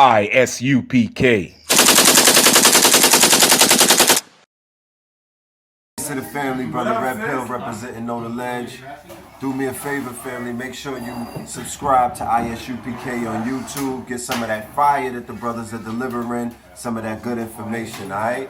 ISUPK. To the family, brother Red Pill representing On the Ledge. Do me a favor, family. Make sure you subscribe to ISUPK on YouTube. Get some of that fire that the brothers are delivering. Some of that good information, all right?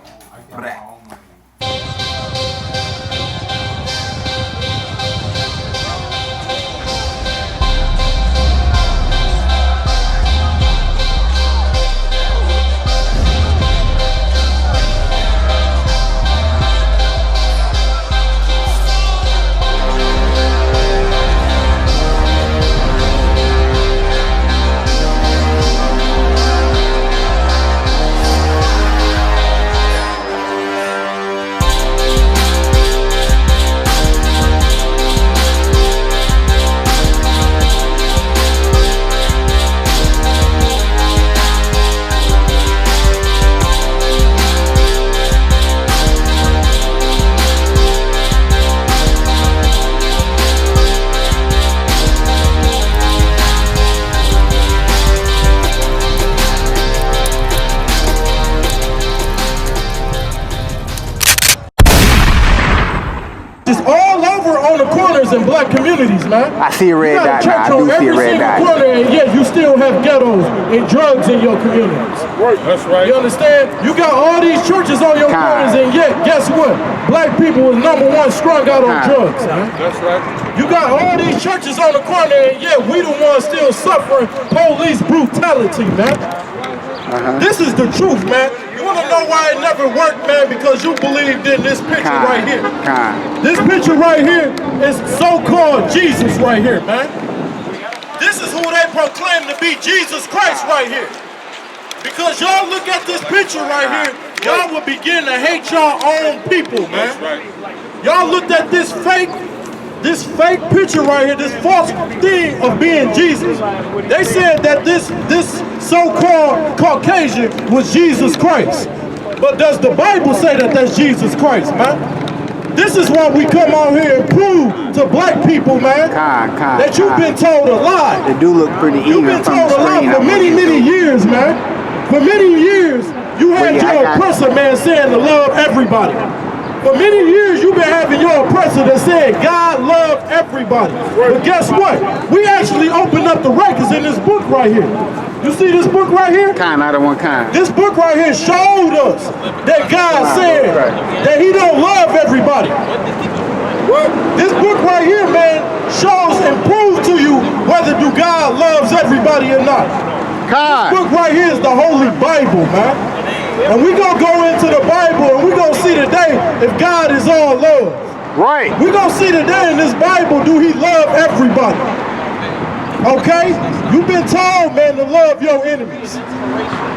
All over on the corners in black communities, man. I see a red dot now. I do see a red dot. Corner, and yet you still have ghettos and drugs in your communities. That's right. You understand? You got all these churches on your corners, and yet, guess what? Black people is #1 strung out on drugs, man. That's right. You got all these churches on the corner, and yet we the ones still suffering police brutality, man. This is the truth, man. You want to know why it never worked, man? Because you believed in this picture right here. This picture right here is so-called Jesus right here, man. This is who they proclaim to be Jesus Christ right here. Because y'all look at this picture right here, y'all will begin to hate y'all own people, man. Y'all looked at this fake picture right here, this false thing of being Jesus. They said that this so-called Caucasian was Jesus Christ. But does the Bible say that that's Jesus Christ, man? This is why we come out here and prove to black people, man, that you've been told a lie. They do look pretty even. You've been told a lie for many, many years, man. For many years, you had your oppressor, man, saying to love everybody. For many years, you've been having your oppressor that said God loved everybody. But guess what? We actually opened up the records in this book right here. You see this book right here? Out of one kind. This book right here showed us that God said that he don't love everybody. This book right here, man, shows and proves to you whether God loves everybody or not. This book right here is the Holy Bible, man. And we gonna go into the Bible and we gonna see today if God is all love. Right. We gonna see today in this Bible, do he love everybody? Okay? You've been told, man, to love your enemies.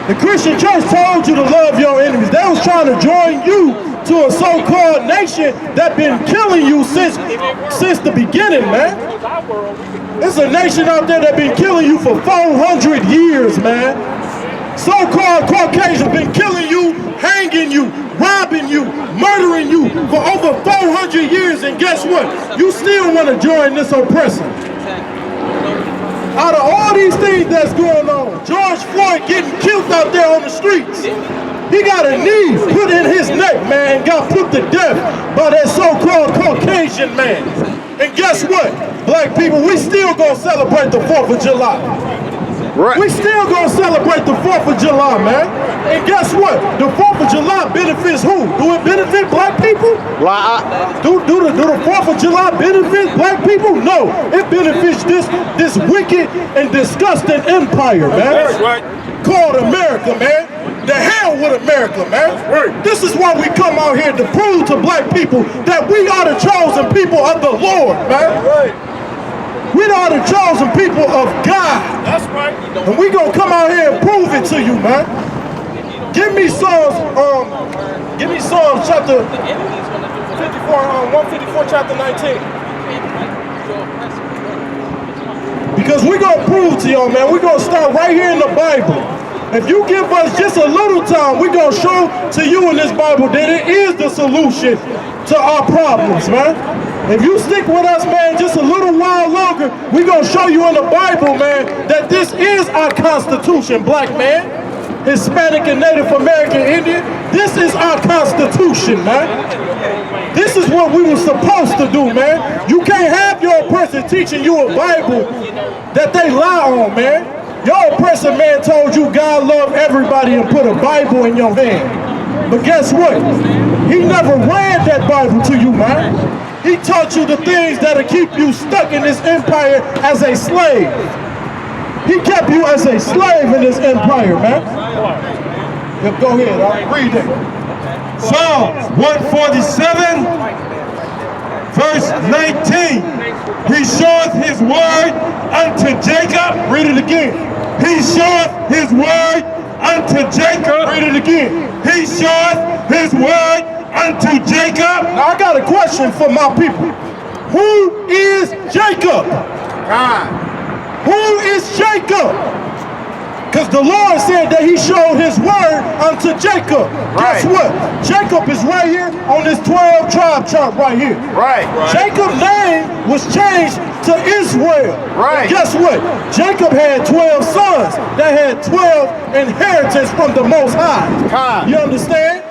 The Christian church told you to love your enemies. They was trying to join you to a so-called nation that been killing you since the beginning, man. It's a nation out there that been killing you for 400 years, man. So-called Caucasians been killing you, hanging you, robbing you, murdering you for over 400 years, and guess what? You still want to join this oppressor. Out of all these things that's going on, George Floyd getting killed out there on the streets. He got a knee put in his neck, man, and got put to death by that so-called Caucasian man. And guess what? Black people, we still gonna celebrate the 4th of July. Right. We still gonna celebrate the 4th of July, man. And guess what? The 4th of July benefits who? Do it benefit black people? Do the 4th of July benefit black people? No. It benefits this wicked and disgusting empire, man. That's right. Called America, man. The hell with America, man. Right. This is why we come out here to prove to black people that we are the chosen people of the Lord, man. Right. We are the chosen people of God. That's right. And we gonna come out here and prove it to you, man. Give me Psalms chapter 154, chapter 19. Because we're gonna prove to y'all, man, we're gonna start right here in the Bible. If you give us just a little time, we're gonna show to you in this Bible that it is the solution to our problems, man. If you stick with us, man, just a little while longer, we're going to show you in the Bible, man, that this is our Constitution, black man. Hispanic and Native American Indian, this is our Constitution, man. This is what we were supposed to do, man. You can't have your person teaching you a Bible that they lie on, man. Your oppressor man told you God loved everybody and put a Bible in your hand. But guess what? He never read that Bible to you, man. He taught you the things that'll keep you stuck in this empire as a slave. He kept you as a slave in this empire, man. Yep, go ahead, read it. Psalms 147, verse 19. He showeth his word unto Jacob. Read it again. He showeth his word unto Jacob. Read it again. He showeth his word unto Jacob. Now I got a question for my people. Who is Jacob? God. Who is Jacob? Because the Lord said that he showed his word unto Jacob. Right. Guess what? Jacob is right here on this 12 tribe chart right here. Right. Jacob's name was changed to Israel. Right. And guess what? Jacob had 12 sons that had 12 inheritance from the Most High. God. You understand?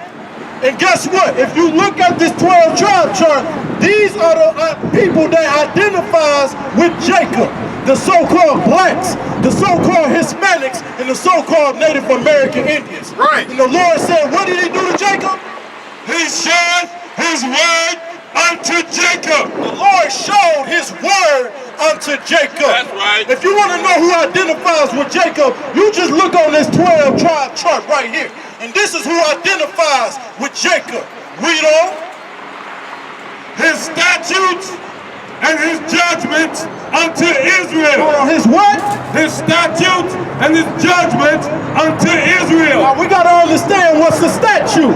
And guess what? If you look at this 12 tribe chart, these are the people that identifies with Jacob. The so-called blacks, the so-called Hispanics, and the so-called Native American Indians. Right. And the Lord said, what did he do to Jacob? He showed his word unto Jacob. The Lord showed his word unto Jacob. That's right. If you want to know who identifies with Jacob, you just look on this 12 tribe chart right here. And this is who identifies with Jacob. Read on. His statutes and his judgments unto Israel. Hold on, his what? His statutes and his judgments unto Israel. Now we got to understand what's the statute.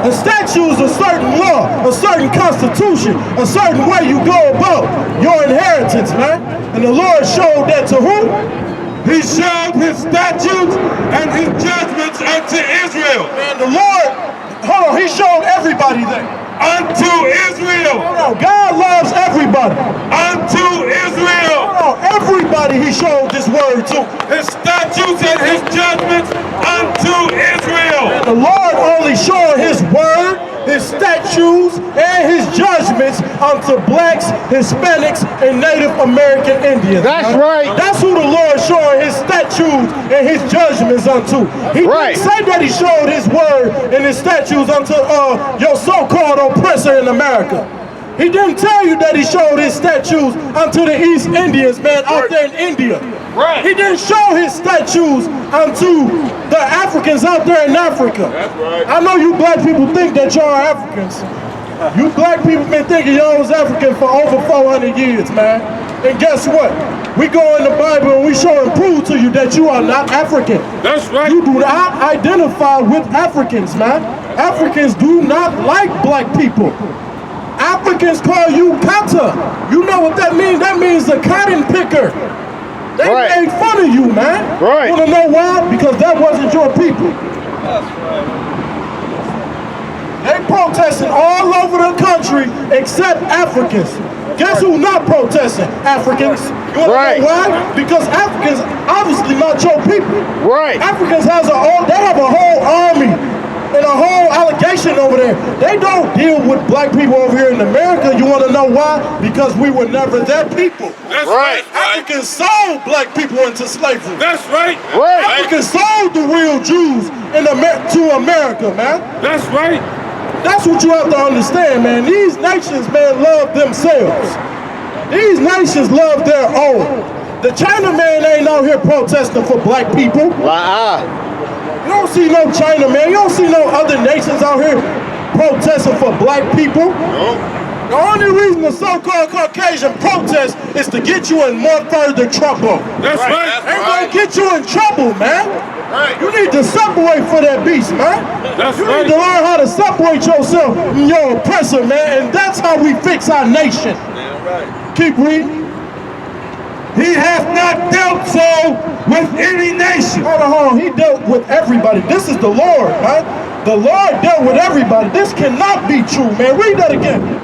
A statute is a certain law, a certain constitution, a certain way you go about your inheritance, man. And the Lord showed that to who? He showed his statutes and his judgments unto Israel. And the Lord, hold on, he showed everybody that. Unto Israel. Hold on, God loves everybody. Unto Israel. Hold on, everybody he showed this word to. His statutes and his judgments unto Israel. The Lord only showed his word, his statutes, and his judgments unto blacks, Hispanics, and Native American Indians. That's right. That's who the Lord showed his statutes and his judgments unto. He Right. didn't say that he showed his word and his statutes unto your so-called oppressor in America. He didn't tell you that he showed his statutes unto the East Indians, man, out there in India. Right. He didn't show his statues unto the Africans out there in Africa. That's right. I know you black people think that y'all are Africans. You black people been thinking y'all was African for over 400 years, man. And guess what? We go in the Bible and we show and prove to you that you are not African. That's right. You do not identify with Africans, man. Africans do not like black people. Africans call you kata. You know what that means? That means a cotton picker. They Right. made fun of you, man. Right. You wanna know why? Because that wasn't your people. They protesting all over the country except Africans. Guess who not protesting? Africans. You wanna Right. know why? Because Africans obviously not your people. Right. Africans have a whole army and a whole allegation over there. They don't deal with black people over here in America. You want to know why? Because we were never their people. That's Right. right. Africans sold black people into slavery. That's right. Right. Africans sold the real Jews to America, man. That's right. That's what you have to understand, man. These nations, man, love themselves. These nations love their own. The Chinaman ain't out here protesting for black people. You don't see no China, man. You don't see no other nations out here protesting for black people. No. The only reason the so-called Caucasian protest is to get you in more further trouble. That's right. They're gonna get you in trouble, man. Right. You need to separate for that beast, man. That's You right. need to learn how to separate yourself from your oppressor, man, and that's how we fix our nation. Keep reading. He hath not dealt so with any nation. Hold on. He dealt with everybody. This is the Lord, man. The Lord dealt with everybody. This cannot be true, man. Read that again.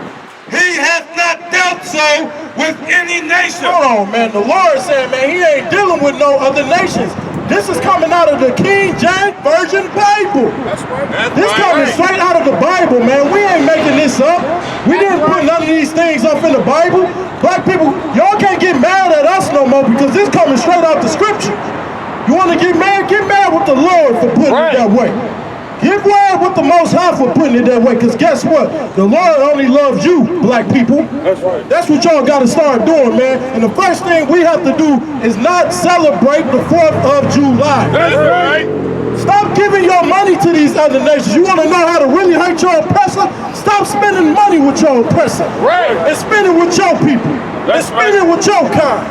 He hath not dealt so with any nation. Hold on, man. The Lord said, man, he ain't dealing with no other nations. This is coming out of the King James Version Bible. That's right. This coming straight out of the Bible, man. We ain't making this up. We didn't put none of these things up in the Bible. Black people, y'all can't get mad at us no more because this coming straight out the scripture. You want to get mad with the Lord for putting it that way. Get mad with the Most High for putting it that way, because guess what? The Lord only loves you, black people. That's right. That's what y'all got to start doing, man. And the first thing we have to do is not celebrate the 4th of July. That's right. Stop giving your money to these other nations. You want to know how to really hurt your oppressor? Stop spending money with your oppressor. Right. And spend it with your people. That's and spend it with your kind.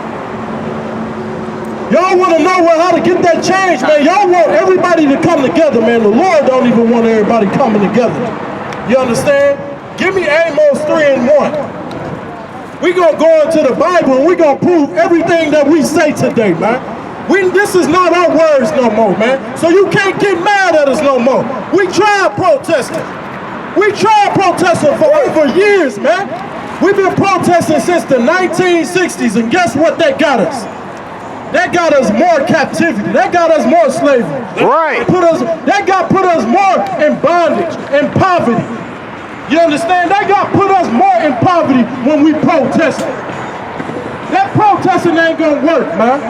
Y'all want to know how to get that change, man. Y'all want everybody to come together, man. The Lord don't even want everybody coming together. You understand? Give me Amos 3:1. We're going to go into the Bible and we're going to prove everything that we say today, man. This is not our words no more, man. So you can't get mad at us no more. We tried protesting. We tried protesting for over years, man. We've been protesting since the 1960s, and guess what that got us? That got us more captivity. That got us more slavery. Right. That put us more in bondage and poverty. You understand? That put us more in poverty when we protested. That protesting ain't gonna work, man.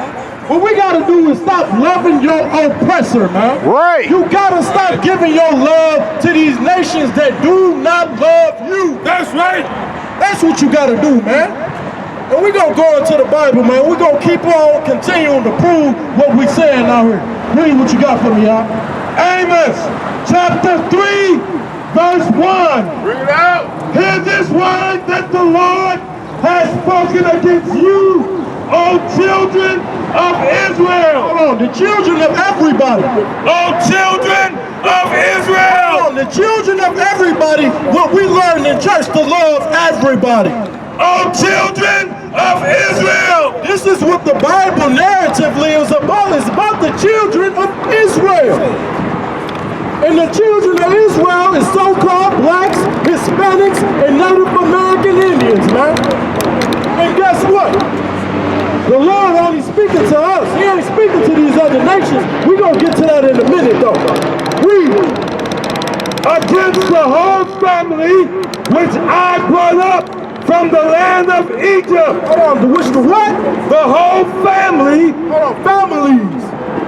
What we gotta do is stop loving your oppressor, man. Right. You gotta stop giving your love to these nations that do not love you. That's right. That's what you gotta do, man. And we're going to go into the Bible, man. We're going to keep on continuing to prove what we're saying out here. Read what you got for me, y'all. Amos chapter 3, verse 1. Bring it out. Hear this word that the Lord has spoken against you, O children of Israel. Hold on, the children of everybody. O children of Israel. Hold on, the children of everybody, what we learned in church, to love everybody. O children of Israel. This is what the Bible narratively is about. It's about the children of Israel. And the children of Israel is so-called blacks, Hispanics, and Native American Indians, man. And guess what? The Lord only speaking to us. He ain't speaking to these other nations. We're going to get to that in a minute, though. Read. Against the whole family which I brought up from the land of Egypt. Hold on, which the what? The whole family. Hold on, families.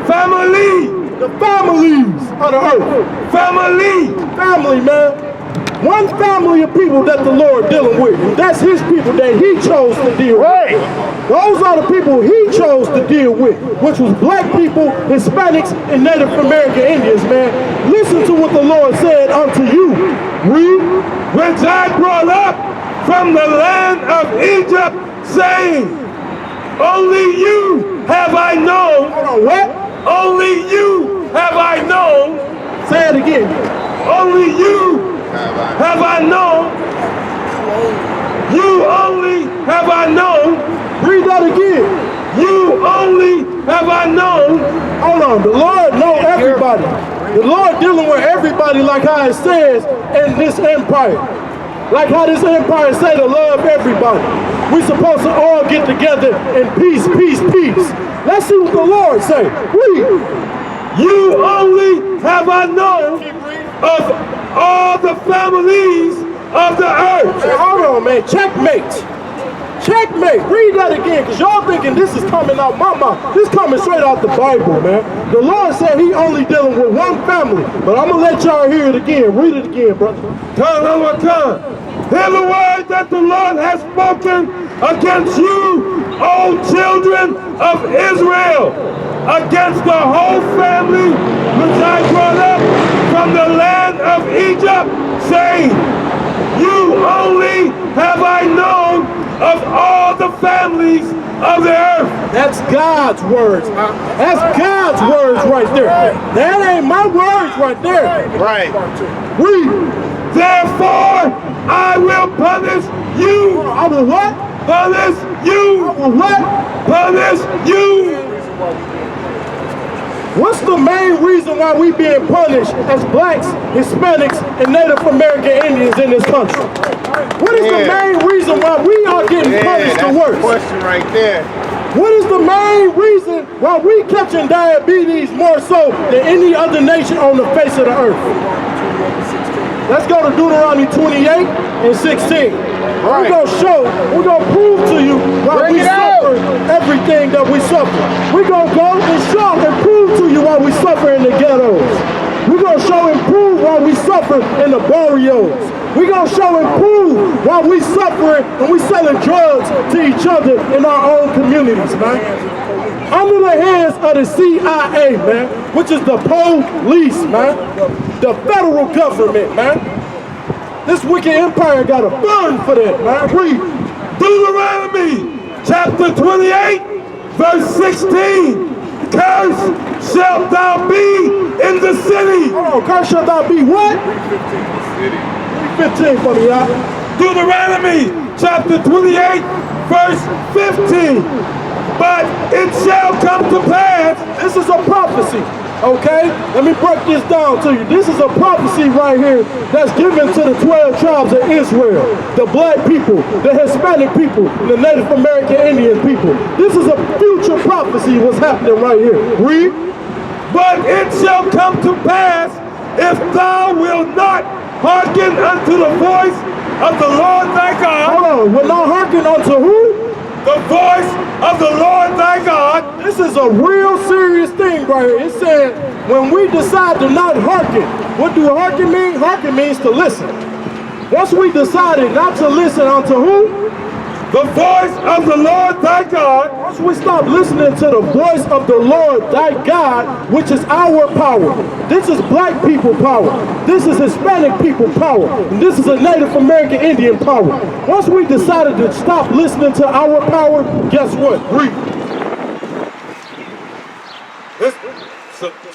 Family. The families of the earth. Family, man. One family of people that the Lord dealing with, and that's his people that he chose to deal with. Those are the people he chose to deal with, which was black people, Hispanics, and Native American Indians, man. Listen to what the Lord said unto you. Read. Which I brought up from the land of Egypt, saying, only you have I known. Hold on, what? Only you have I known. Say it again. Only you have I known. You only have I known. Read that again. You only have I known. Hold on, the Lord know everybody. The Lord dealing with everybody like how it says in this empire. Like how this empire say to love everybody. We supposed to all get together in peace, peace, peace. Let's see what the Lord say. Read. You only have I known of all the families of the earth. Hey, hold on, man. Checkmate. Checkmate. Read that again, because y'all thinking this is coming out my mouth. This coming straight out the Bible, man. The Lord said he only dealing with one family. But I'm going to let y'all hear it again. Read it again, brother. One more time. Hear the word that the Lord has spoken against you, O children of Israel, against the whole family which I brought up from the land of Egypt, saying, you only have I known of all the families of the earth. That's God's words. That's God's words right there. That ain't my words right there. Right. Read. Therefore, I will punish you. I will what? Punish I you. will what? Punish you. What's the main reason why we being punished as blacks, Hispanics, and Native American Indians in this country? What is the main reason why we are getting punished the worst? Question right there. What is the main reason why we catching diabetes more so than any other nation on the face of the earth? Let's go to Deuteronomy 28 and 16. We're going to prove to you why we suffer everything that we suffer. We're going to go and show and prove to you why we suffer in the ghettos. We're going to show and prove why we suffer in the barrios. We're going to show and prove why we suffering and we selling drugs to each other in our own communities, man. Under the hands of the CIA, man, which is the police, man, the federal government, man. This wicked empire got a burn for that, man. Read Deuteronomy chapter 28, verse 16. Cursed shalt thou be in the city. Oh, cursed shalt thou be what? 15 for me, y'all. Deuteronomy chapter 28, verse 15. But it shall come to pass. This is a prophecy, okay? Let me break this down to you. This is a prophecy right here that's given to the 12 tribes of Israel, the black people, the Hispanic people, and the Native American Indian people. This is a future prophecy what's happening right here. Read. But it shall come to pass if thou wilt not hearken unto the voice of the Lord thy God. Hold on, will not hearken unto who? The voice of the Lord thy God. This is a real serious thing right here. It said, when we decide to not hearken, what do hearken mean? Hearken means to listen. Once we decided not to listen unto who? The voice of the Lord thy God. Once we stop listening to the voice of the Lord thy God, which is our power. This is black people power. This is Hispanic people power. And this is a Native American Indian power. Once we decided to stop listening to our power, guess what? Read.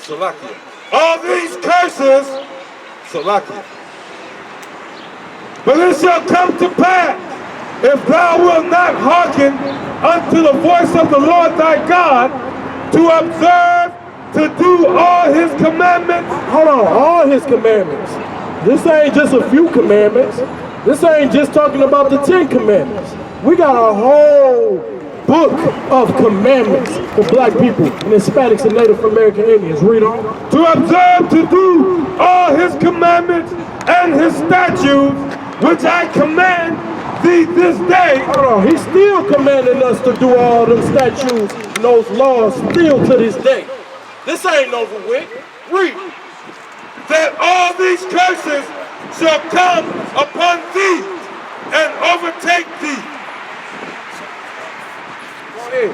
Salakia. All these curses, Salakia. But it shall come to pass, if thou wilt not hearken unto the voice of the Lord thy God, to observe, to do all his commandments. Hold on, all his commandments. This ain't just a few commandments. This ain't just talking about the 10 commandments. We got a whole book of commandments for black people and Hispanics and Native American Indians. Read on. To observe, to do all his commandments and his statutes, which I command thee this day. Hold on, he's still commanding us to do all them statutes and those laws still to this day. This ain't over with. Read. That all these curses shall come upon thee and overtake thee. Go ahead.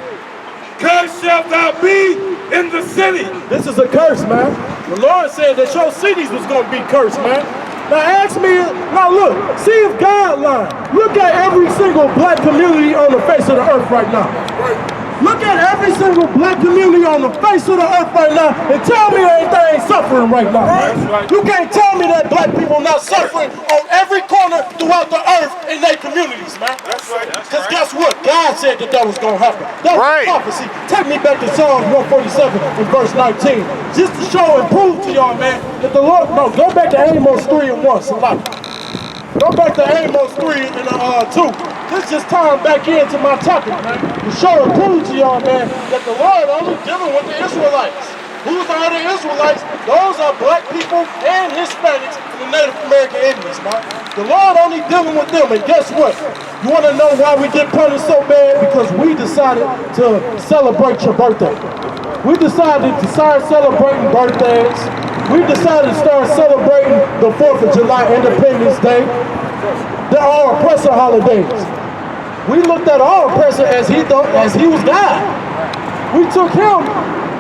Cursed shalt thou be in the city. This is a curse, man. The Lord said that your cities was going to be cursed, man. Now ask me, now look, see if God lied. Look at every single black community on the face of the earth right now. Look at every single black community on the face of the earth right now and tell me everything ain't suffering right now. You can't tell me that black people not suffering on every corner throughout the earth in their communities, man. Because guess what? God said that was going to happen. That was prophecy. Take me back to Psalms 147 and verse 19. Just to show and prove to y'all, man, that the Lord, no, go back to Amos 3 and 1, somebody. Go back to Amos 3 and 2. This just tying back into my topic, man. To show and prove to y'all, man, that the Lord only dealing with the Israelites. Who's are the Israelites? Those are black people and Hispanics and the Native American Indians, man. The Lord only dealing with them, and guess what? You want to know why we get punished so bad? Because we decided to celebrate your birthday. We decided to start celebrating birthdays. We decided to start celebrating the 4th of July, Independence Day. They're all oppressor holidays. We looked at our oppressor as he was God. We took him,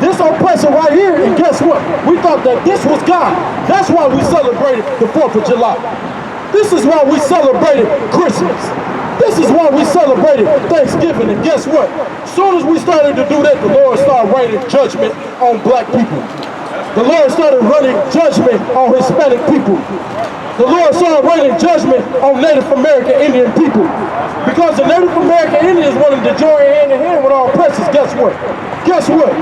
this oppressor right here, and guess what? We thought that this was God. That's why we celebrated the 4th of July. This is why we celebrated Christmas. This is why we celebrated Thanksgiving. And guess what? As soon as we started to do that, the Lord started raining judgment on black people. The Lord started running judgment on Hispanic people. The Lord started raining judgment on Native American Indian people. Because the Native American Indians wanted to join hand in hand with our oppressors. Guess what? Guess what?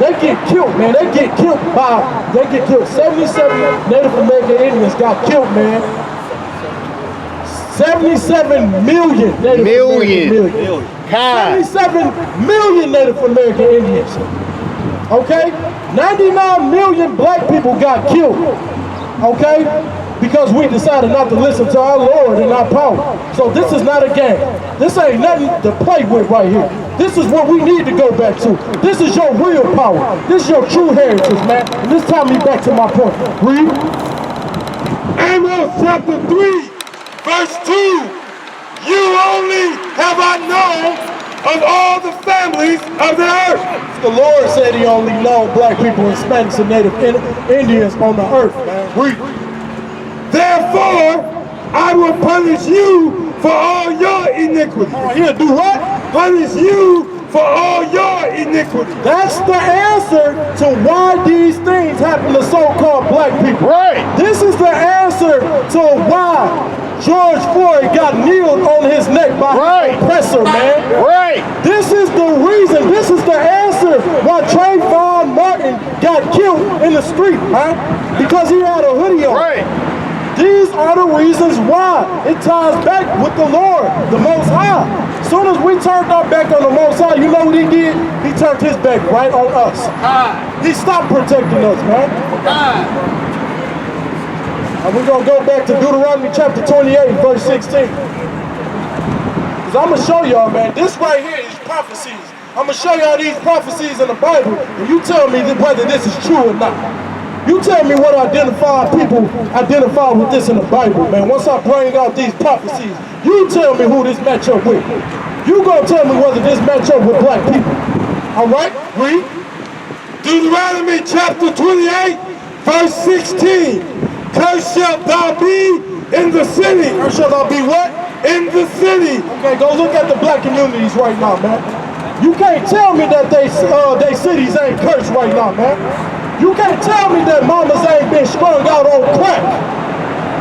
They get killed, man. They get killed. 77 Native American Indians got killed, man. 77 million Native American Indians. 77 million Native American Indians. Okay? 99 million black people got killed. Okay? Because we decided not to listen to our Lord and our power. So this is not a game. This ain't nothing to play with right here. This is what we need to go back to. This is your real power. This is your true heritage, man. And this time me back to my point. Read. Amos chapter 3, verse 2. You only have I known of all the families of the earth. The Lord said he only known black people, Hispanics, and Native Indians on the earth, man. Read. Therefore, I will punish you for all your iniquities. He'll do what? Punish you for all your iniquities. That's the answer to why these things happen to so-called black people. Right. This is the answer to why George Floyd got kneeled on his neck by his oppressor, man. Right. This is the reason, this is the answer why Trayvon Martin got killed in the street, man. Because he had a hoodie on. Right. These are the reasons why. It ties back with the Lord, the Most High. As soon as we turned our back on the Most High, you know what he did? He turned his back right on us. He stopped protecting us, man. And we're going to go back to Deuteronomy chapter 28, verse 16. Because I'm going to show y'all, man, this right here is prophecies. I'm going to show y'all these prophecies in the Bible, and you tell me whether this is true or not. You tell me what people identify with this in the Bible, man. Once I bring out these prophecies, you tell me who this match up with. You gonna tell me whether this match up with black people. All right? Read. Deuteronomy chapter 28, verse 16. Cursed shalt thou be in the city. Cursed shalt thou be what? In the city. Okay, go look at the black communities right now, man. You can't tell me that they cities ain't cursed right now, man. You can't tell me that mamas ain't been strung out on crack.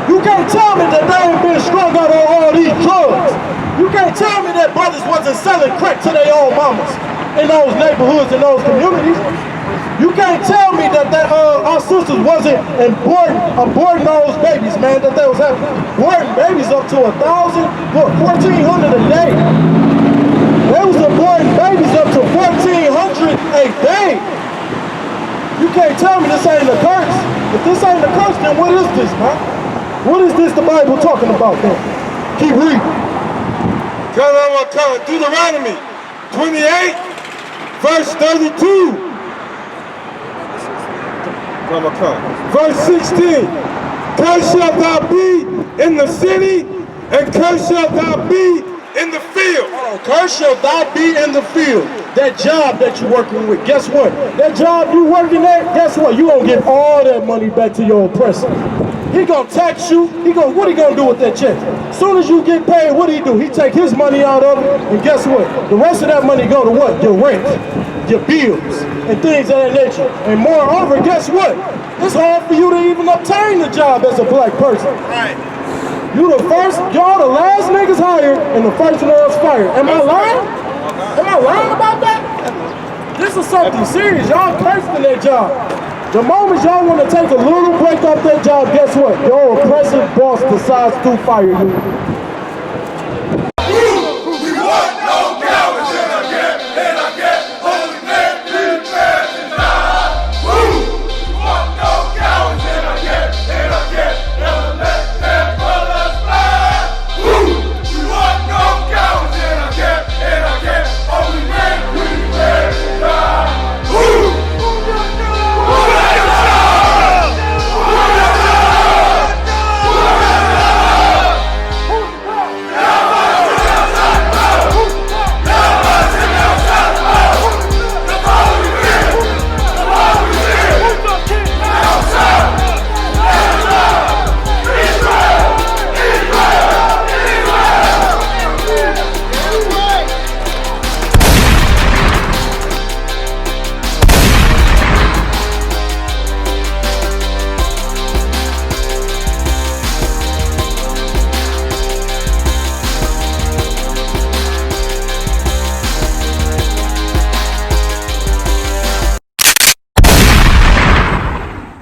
You can't tell me that they ain't been strung out on all these drugs. You can't tell me that brothers wasn't selling crack to their own mamas in those neighborhoods, in those communities. You can't tell me that our sisters wasn't aborting those babies, man, that they was having aborting babies up to 1,000, look, 1,400 a day. They was aborting babies up to 1,400 a day. You can't tell me this ain't a curse. If this ain't a curse, then what is this, man? What is this the Bible talking about, then? Keep reading. Deuteronomy 28, verse 32. Verse 16. Cursed shalt thou be in the city, and cursed shalt thou be in the field. Cursed shalt thou be in the field. That job that you're working with, guess what? That job you working at, guess what? You gonna get all that money back to your oppressor. He gonna tax you. What he gonna do with that check? As soon as you get paid, what do? He take his money out of it, and guess what? The rest of that money go to what? Your rent, your bills, and things of that nature. And moreover, guess what? It's hard for you to even obtain the job as a black person. Right. You the first, y'all the last niggas hired, and the first ones fired. Am I lying? Am I lying about that? This is something serious. Y'all cursed in that job. The moment y'all want to take a little break off that job, guess what? Your oppressive boss decides to fire you.